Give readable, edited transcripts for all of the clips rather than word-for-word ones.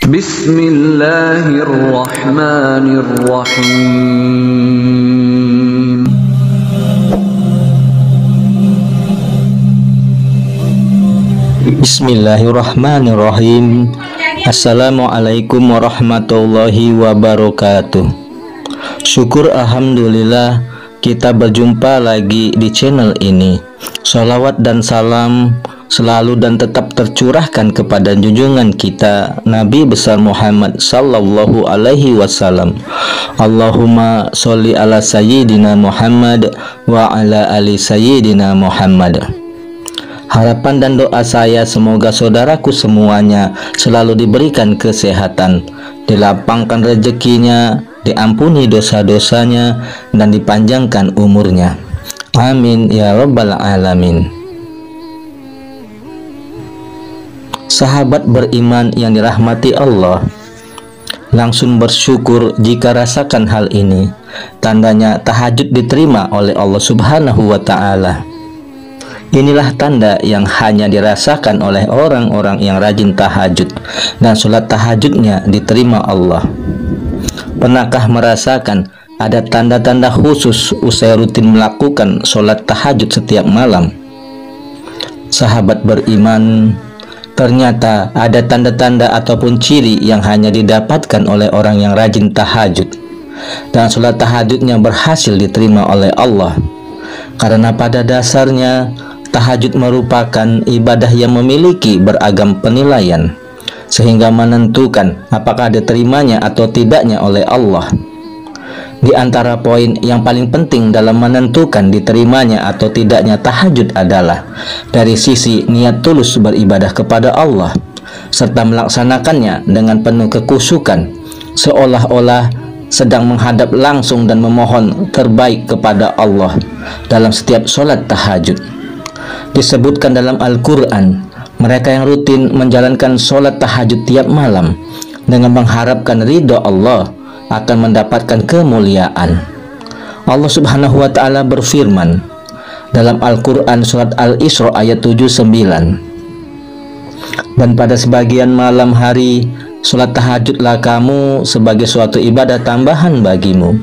Bismillahirrahmanirrahim. Bismillahirrahmanirrahim. Assalamualaikum warahmatullahi wabarakatuh. Syukur alhamdulillah kita berjumpa lagi di channel ini. Sholawat dan salam selalu dan tetap tercurahkan kepada junjungan kita Nabi besar Muhammad sallallahu alaihi wasallam. Allahumma sholli ala sayyidina Muhammad wa ala ali sayyidina Muhammad. Harapan dan doa saya semoga saudaraku semuanya selalu diberikan kesehatan, dilapangkan rezekinya, diampuni dosa-dosanya, dan dipanjangkan umurnya. Amin ya rabbal alamin. Sahabat beriman yang dirahmati Allah, langsung bersyukur jika rasakan hal ini. Tandanya tahajud diterima oleh Allah Subhanahu wa ta'ala. Inilah tanda yang hanya dirasakan oleh orang-orang yang rajin tahajud dan sholat tahajudnya diterima Allah. Pernahkah merasakan ada tanda-tanda khusus usai rutin melakukan sholat tahajud setiap malam? Sahabat beriman, ternyata ada tanda-tanda ataupun ciri yang hanya didapatkan oleh orang yang rajin tahajud, dan sholat tahajudnya berhasil diterima oleh Allah. Karena pada dasarnya tahajud merupakan ibadah yang memiliki beragam penilaian, sehingga menentukan apakah diterimanya atau tidaknya oleh Allah. Di antara poin yang paling penting dalam menentukan diterimanya atau tidaknya tahajud adalah dari sisi niat tulus beribadah kepada Allah, serta melaksanakannya dengan penuh kekhusyukan, seolah-olah sedang menghadap langsung dan memohon terbaik kepada Allah dalam setiap sholat tahajud. Disebutkan dalam Al-Quran, mereka yang rutin menjalankan sholat tahajud tiap malam dengan mengharapkan ridho Allah akan mendapatkan kemuliaan. Allah Subhanahu wa ta'ala berfirman dalam Al-Quran surat Al-Isra ayat 79, dan pada sebagian malam hari sholat tahajudlah kamu sebagai suatu ibadah tambahan bagimu.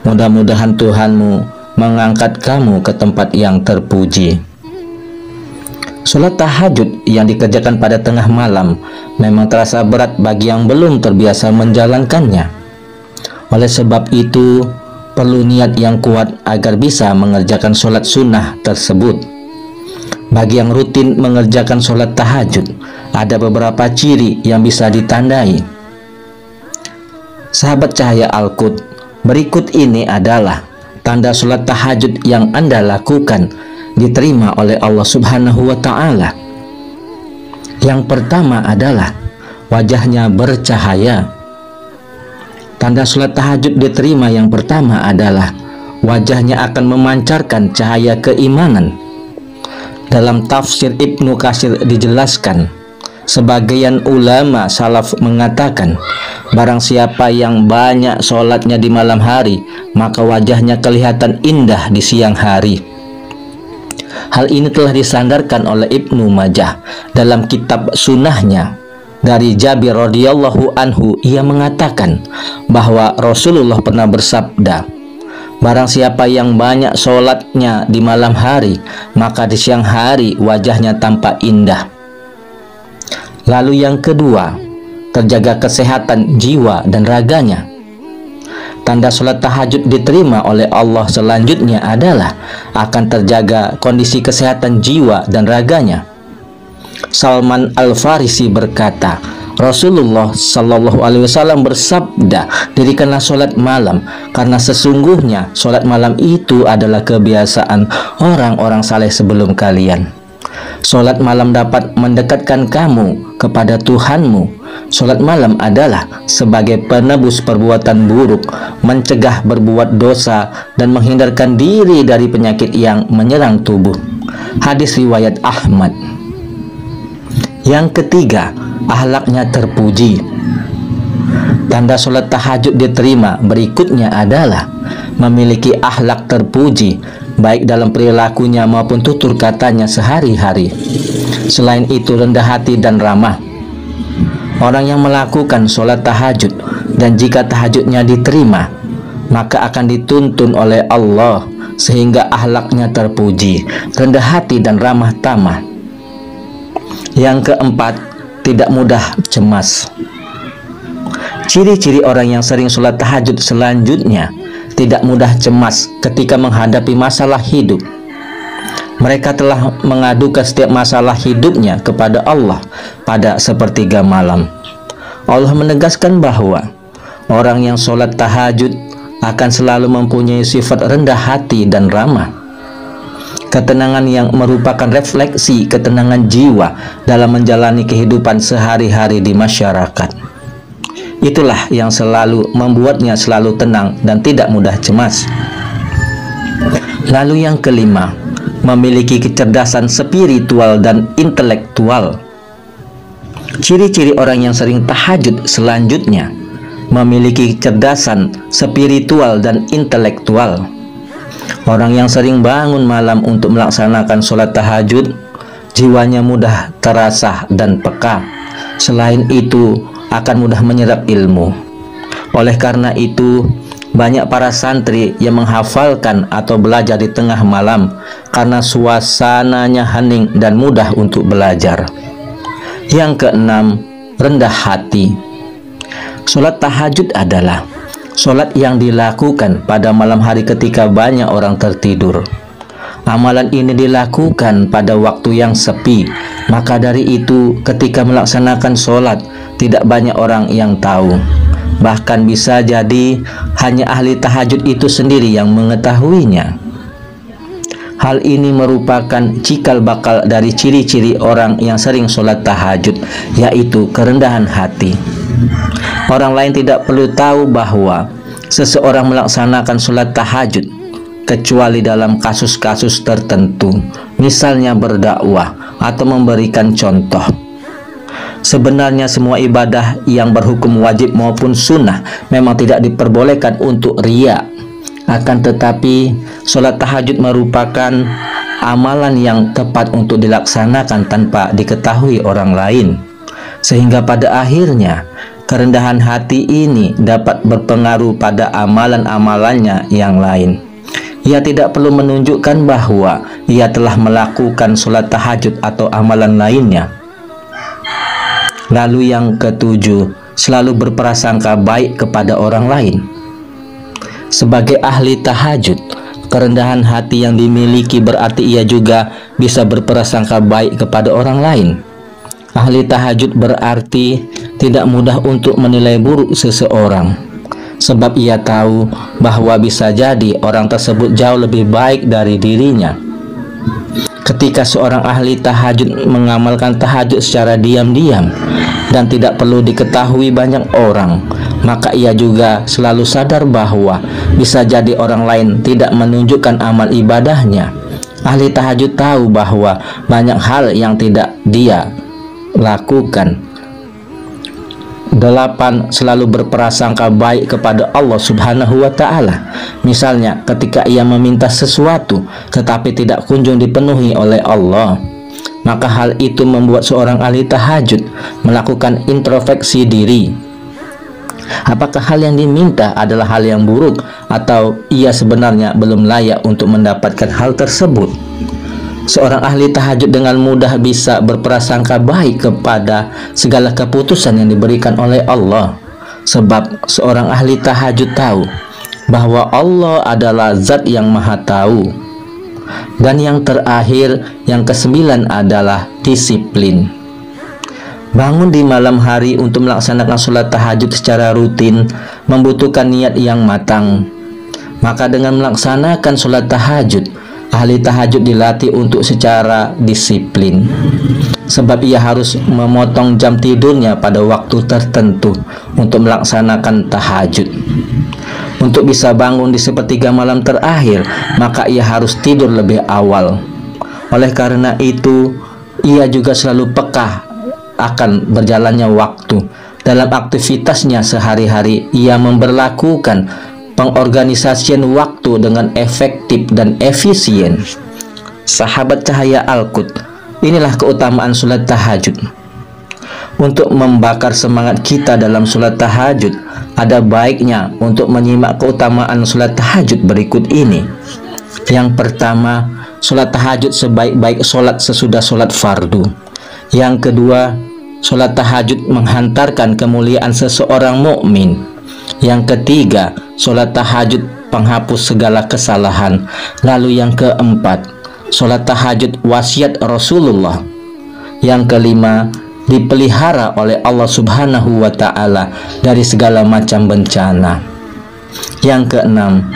Mudah-mudahan Tuhanmu mengangkat kamu ke tempat yang terpuji. Sholat tahajud yang dikerjakan pada tengah malam memang terasa berat bagi yang belum terbiasa menjalankannya. Oleh sebab itu, perlu niat yang kuat agar bisa mengerjakan sholat sunnah tersebut. Bagi yang rutin mengerjakan sholat tahajud, ada beberapa ciri yang bisa ditandai. Sahabat cahaya Al-Qud, berikut ini adalah tanda sholat tahajud yang Anda lakukan diterima oleh Allah Subhanahu wa ta'ala. Yang pertama adalah wajahnya bercahaya. Tanda sholat tahajud diterima yang pertama adalah wajahnya akan memancarkan cahaya keimanan. Dalam tafsir Ibnu Katsir dijelaskan, sebagian ulama salaf mengatakan, barang siapa yang banyak sholatnya di malam hari, maka wajahnya kelihatan indah di siang hari. Hal ini telah disandarkan oleh Ibnu Majah dalam kitab sunnahnya. Dari Jabir radhiyallahu anhu, ia mengatakan bahwa Rasulullah pernah bersabda, barang siapa yang banyak sholatnya di malam hari, maka di siang hari wajahnya tampak indah. Lalu yang kedua, terjaga kesehatan jiwa dan raganya. Tanda sholat tahajud diterima oleh Allah selanjutnya adalah akan terjaga kondisi kesehatan jiwa dan raganya. Salman Al-Farisi berkata, Rasulullah Shallallahu Alaihi Wasallam bersabda, dirikanlah sholat malam, karena sesungguhnya sholat malam itu adalah kebiasaan orang-orang saleh sebelum kalian. Sholat malam dapat mendekatkan kamu kepada Tuhanmu. Sholat malam adalah sebagai penebus perbuatan buruk, mencegah berbuat dosa, dan menghindarkan diri dari penyakit yang menyerang tubuh. Hadis riwayat Ahmad. Yang ketiga, akhlaknya terpuji. Tanda sholat tahajud diterima berikutnya adalah memiliki akhlak terpuji, baik dalam perilakunya maupun tutur katanya sehari-hari. Selain itu, rendah hati dan ramah. Orang yang melakukan sholat tahajud dan jika tahajudnya diterima, maka akan dituntun oleh Allah sehingga akhlaknya terpuji, rendah hati dan ramah tamah. Yang keempat, tidak mudah cemas. Ciri-ciri orang yang sering sholat tahajud selanjutnya, tidak mudah cemas ketika menghadapi masalah hidup. Mereka telah mengadukan setiap masalah hidupnya kepada Allah pada sepertiga malam. Allah menegaskan bahwa orang yang sholat tahajud akan selalu mempunyai sifat rendah hati dan ramah. Ketenangan yang merupakan refleksi ketenangan jiwa dalam menjalani kehidupan sehari-hari di masyarakat. Itulah yang selalu membuatnya selalu tenang dan tidak mudah cemas. Lalu yang kelima, memiliki kecerdasan spiritual dan intelektual. Ciri-ciri orang yang sering tahajud selanjutnya, memiliki kecerdasan spiritual dan intelektual. Orang yang sering bangun malam untuk melaksanakan sholat tahajud, jiwanya mudah terasah dan peka. Selain itu, akan mudah menyerap ilmu. Oleh karena itu, banyak para santri yang menghafalkan atau belajar di tengah malam karena suasananya hening dan mudah untuk belajar. Yang keenam, rendah hati. Sholat tahajud adalah sholat yang dilakukan pada malam hari ketika banyak orang tertidur. Amalan ini dilakukan pada waktu yang sepi, maka dari itu ketika melaksanakan sholat tidak banyak orang yang tahu. Bahkan bisa jadi hanya ahli tahajud itu sendiri yang mengetahuinya. Hal ini merupakan cikal bakal dari ciri-ciri orang yang sering sholat tahajud, yaitu kerendahan hati. Orang lain tidak perlu tahu bahwa seseorang melaksanakan sholat tahajud kecuali dalam kasus-kasus tertentu, misalnya berdakwah atau memberikan contoh. Sebenarnya semua ibadah yang berhukum wajib maupun sunnah memang tidak diperbolehkan untuk riya. Akan tetapi sholat tahajud merupakan amalan yang tepat untuk dilaksanakan tanpa diketahui orang lain. Sehingga pada akhirnya kerendahan hati ini dapat berpengaruh pada amalan-amalannya yang lain. Ia tidak perlu menunjukkan bahwa ia telah melakukan sholat tahajud atau amalan lainnya. Lalu yang ketujuh, selalu berprasangka baik kepada orang lain. Sebagai ahli tahajud, kerendahan hati yang dimiliki berarti ia juga bisa berprasangka baik kepada orang lain. Ahli tahajud berarti tidak mudah untuk menilai buruk seseorang, sebab ia tahu bahwa bisa jadi orang tersebut jauh lebih baik dari dirinya. Ketika seorang ahli tahajud mengamalkan tahajud secara diam-diam dan tidak perlu diketahui banyak orang, maka ia juga selalu sadar bahwa bisa jadi orang lain tidak menunjukkan amal ibadahnya. Ahli tahajud tahu bahwa banyak hal yang tidak dia lakukan. 8. Selalu berprasangka baik kepada Allah Subhanahu wa ta'ala. Misalnya ketika ia meminta sesuatu tetapi tidak kunjung dipenuhi oleh Allah, maka hal itu membuat seorang ahli tahajud melakukan introspeksi diri. Apakah hal yang diminta adalah hal yang buruk atau ia sebenarnya belum layak untuk mendapatkan hal tersebut? Seorang ahli tahajud dengan mudah bisa berprasangka baik kepada segala keputusan yang diberikan oleh Allah, sebab seorang ahli tahajud tahu bahwa Allah adalah zat yang maha tahu. Dan yang terakhir, yang ke-9 adalah disiplin. Bangun di malam hari untuk melaksanakan sholat tahajud secara rutin membutuhkan niat yang matang. Maka dengan melaksanakan sholat tahajud, ahli tahajud dilatih untuk secara disiplin, sebab ia harus memotong jam tidurnya pada waktu tertentu untuk melaksanakan tahajud. Untuk bisa bangun di sepertiga malam terakhir, maka ia harus tidur lebih awal. Oleh karena itu, ia juga selalu peka akan berjalannya waktu. Dalam aktivitasnya sehari-hari, ia memberlakukan pengorganisasian waktu dengan efektif dan efisien. Sahabat cahaya Al-Qud, inilah keutamaan sholat tahajud. Untuk membakar semangat kita dalam sholat tahajud, ada baiknya untuk menyimak keutamaan sholat tahajud berikut ini. Yang pertama, sholat tahajud sebaik-baik sholat sesudah sholat fardu. Yang kedua, sholat tahajud menghantarkan kemuliaan seseorang mukmin. Yang ketiga, sholat tahajud penghapus segala kesalahan. Lalu yang keempat, sholat tahajud wasiat Rasulullah. Yang kelima, dipelihara oleh Allah Subhanahu wa Ta'ala dari segala macam bencana. Yang keenam,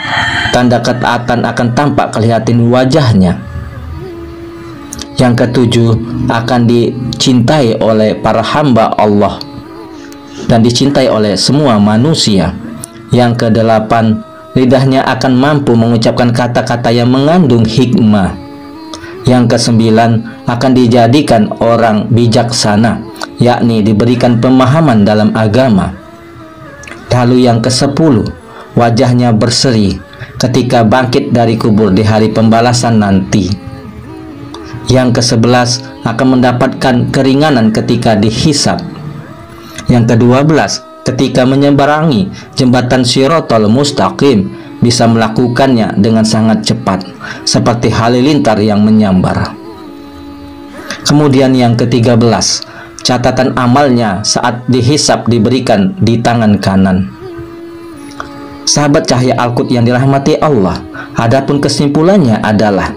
tanda ketaatan akan tampak kelihatan wajahnya. Yang ketujuh, akan dicintai oleh para hamba Allah dan dicintai oleh semua manusia. Yang kedelapan, lidahnya akan mampu mengucapkan kata-kata yang mengandung hikmah. Yang kesembilan, akan dijadikan orang bijaksana, yakni diberikan pemahaman dalam agama. Lalu yang kesepuluh, wajahnya berseri ketika bangkit dari kubur di hari pembalasan nanti. Yang kesebelas, akan mendapatkan keringanan ketika dihisab. Yang kedua-belas, ketika menyeberangi jembatan Shiratal Mustaqim, bisa melakukannya dengan sangat cepat, seperti halilintar yang menyambar. Kemudian yang ke-13, catatan amalnya saat dihisab diberikan di tangan kanan. Sahabat cahaya Al-Quds yang dirahmati Allah, adapun kesimpulannya adalah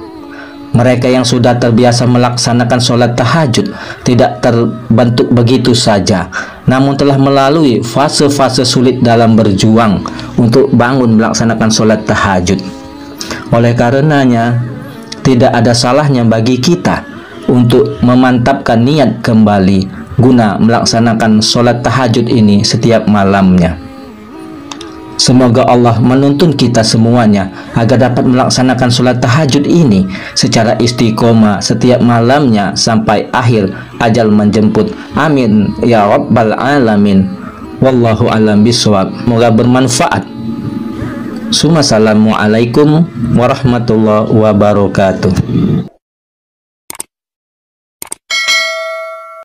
mereka yang sudah terbiasa melaksanakan sholat tahajud tidak terbentuk begitu saja, namun telah melalui fase-fase sulit dalam berjuang untuk bangun melaksanakan sholat tahajud. Oleh karenanya, tidak ada salahnya bagi kita untuk memantapkan niat kembali guna melaksanakan sholat tahajud ini setiap malamnya. Semoga Allah menuntun kita semuanya agar dapat melaksanakan sholat tahajud ini secara istiqomah setiap malamnya sampai akhir ajal menjemput. Amin ya rabbal alamin. Wallahu alam bisawab. Semoga bermanfaat. Assalamualaikum warahmatullahi wabarakatuh.